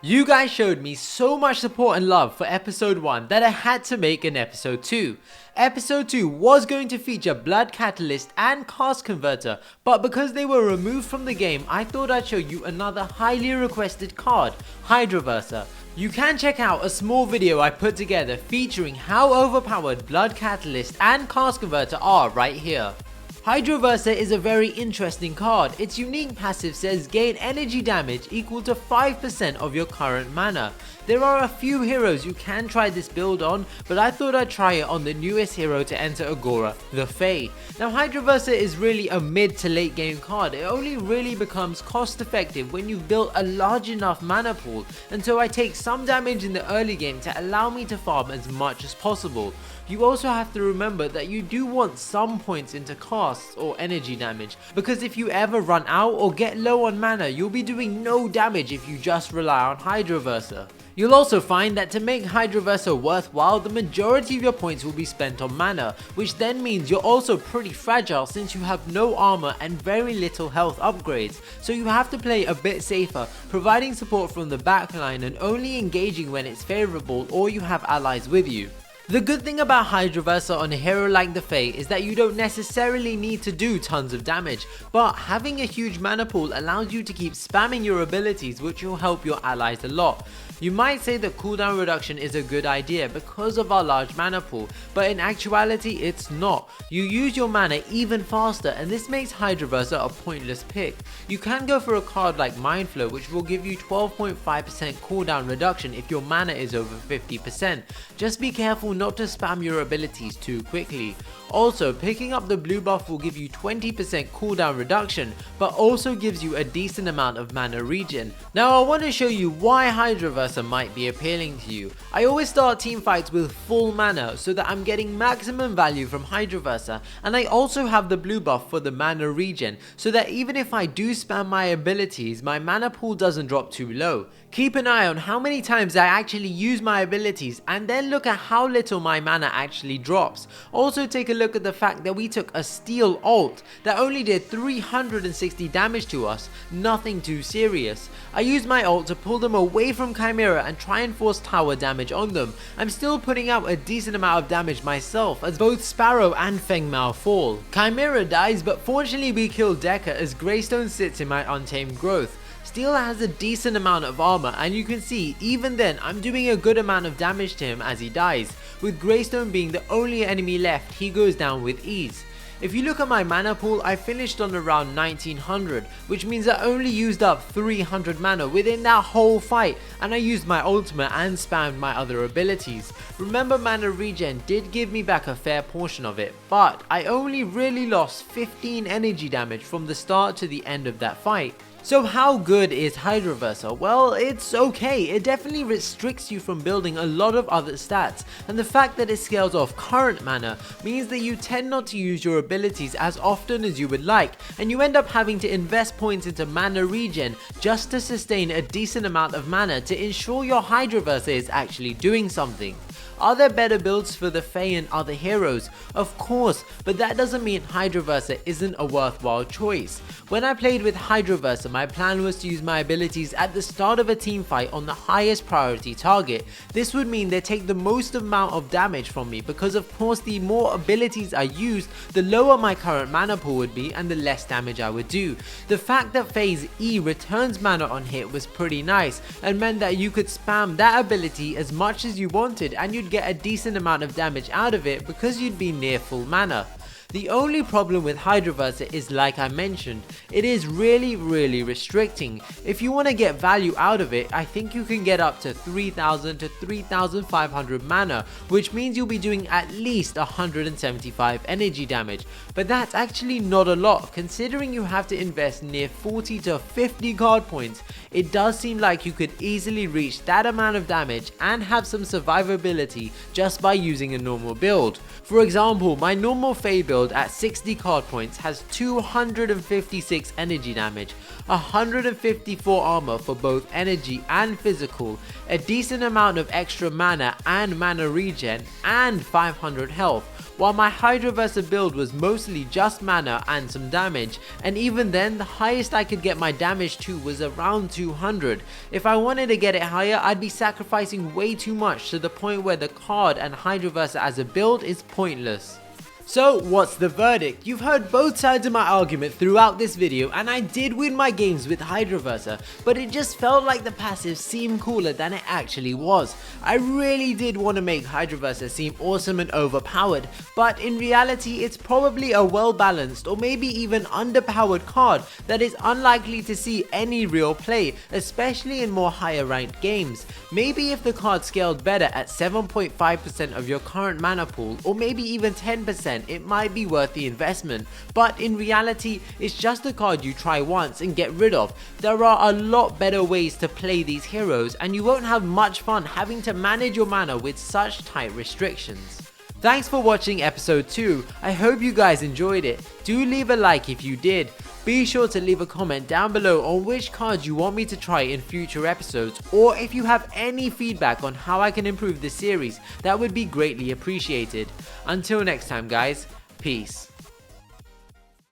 You guys showed me so much support and love for episode 1 that I had to make an episode 2. Episode 2 was going to feature Blood Catalyst and Cast Converter, but because they were removed from the game, I thought I'd show you another highly requested card, Hydroverser. You can check out a small video I put together featuring how overpowered Blood Catalyst and Cast Converter are right here. Hydroverser is a very interesting card. Its unique passive says gain energy damage equal to 5% of your current mana. There are a few heroes you can try this build on, but I thought I'd try it on the newest hero to enter Agora, the Fae. Now Hydroverser is really a mid to late game card. It only really becomes cost effective when you've built a large enough mana pool, and so I take some damage in the early game to allow me to farm as much as possible. You also have to remember that you do want some points into casts or energy damage, because if you ever run out or get low on mana, you'll be doing no damage if you just rely on Hydroverser. You'll also find that to make Hydroverser worthwhile, the majority of your points will be spent on mana, which then means you're also pretty fragile since you have no armor and very little health upgrades, so you have to play a bit safer, providing support from the backline and only engaging when it's favorable or you have allies with you. The good thing about Hydroverser on a hero like the Fae is that you don't necessarily need to do tons of damage, but having a huge mana pool allows you to keep spamming your abilities, which will help your allies a lot. You might say that cooldown reduction is a good idea because of our large mana pool, but in actuality it's not. You use your mana even faster, and this makes Hydroverser a pointless pick. You can go for a card like Mind Flow, which will give you 12.5% cooldown reduction if your mana is over 50%. Just be careful not to spam your abilities too quickly. Also, picking up the blue buff will give you 20% cooldown reduction, but also gives you a decent amount of mana regen. Now I want to show you why Hydroverser might be appealing to you. I always start team fights with full mana so that I'm getting maximum value from Hydroverser, and I also have the blue buff for the mana regen so that even if I do spam my abilities, my mana pool doesn't drop too low. Keep an eye on how many times I actually use my abilities and then look at how little my mana actually drops. Also take a look at the fact that we took a steel ult that only did 360 damage to us, nothing too serious. I used my ult to pull them away from Chimera and try and force tower damage on them. I'm still putting out a decent amount of damage myself as both Sparrow and Feng Mao fall. Chimera dies, but fortunately we kill Deca as Greystone sits in my Untamed Growth. Steel has a decent amount of armor, and you can see even then I'm doing a good amount of damage to him as he dies. With Greystone being the only enemy left, he goes down with ease. If you look at my mana pool, I finished on around 1900, which means I only used up 300 mana within that whole fight, and I used my ultimate and spammed my other abilities. Remember, mana regen did give me back a fair portion of it, but I only really lost 15 energy damage from the start to the end of that fight. So how good is Hydroverser? Well, it's okay. It definitely restricts you from building a lot of other stats, and the fact that it scales off current mana means that you tend not to use your abilities as often as you would like, and you end up having to invest points into mana regen just to sustain a decent amount of mana to ensure your Hydroverser is actually doing something. Are there better builds for the Fae and other heroes? Of course, but that doesn't mean Hydroverser isn't a worthwhile choice. When I played with Hydroverser, my plan was to use my abilities at the start of a team fight on the highest priority target. This would mean they take the most amount of damage from me because of course the more abilities I used, the lower my current mana pool would be and the less damage I would do. The fact that Phase E returns mana on hit was pretty nice and meant that you could spam that ability as much as you wanted and you'd get a decent amount of damage out of it because you'd be near full mana. The only problem with Hydroverser is, like I mentioned, it is really restricting. If you want to get value out of it, I think you can get up to 3000 to 3500 mana, which means you'll be doing at least 175 energy damage. But that's actually not a lot, considering you have to invest near 40 to 50 card points. It does seem like you could easily reach that amount of damage and have some survivability just by using a normal build. For example, my normal Fae build at 60 card points has 256 energy damage, 154 armor for both energy and physical, a decent amount of extra mana and mana regen, and 500 health, while my Hydroverser build was mostly just mana and some damage, and even then the highest I could get my damage to was around 200. If I wanted to get it higher, I'd be sacrificing way too much to the point where the card and Hydroverser as a build is pointless. So what's the verdict? You've heard both sides of my argument throughout this video, and I did win my games with Hydroverser, but it just felt like the passive seemed cooler than it actually was. I really did want to make Hydroverser seem awesome and overpowered, but in reality it's probably a well balanced or maybe even underpowered card that is unlikely to see any real play, especially in more higher ranked games. Maybe if the card scaled better at 7.5% of your current mana pool, or maybe even 10%, it might be worth the investment, but in reality it's just a card you try once and get rid of. There are a lot better ways to play these heroes, and you won't have much fun having to manage your mana with such tight restrictions. Thanks for watching episode 2, I hope you guys enjoyed it. Do leave a like if you did. Be sure to leave a comment down below on which cards you want me to try in future episodes, or if you have any feedback on how I can improve this series, that would be greatly appreciated. Until next time guys, peace.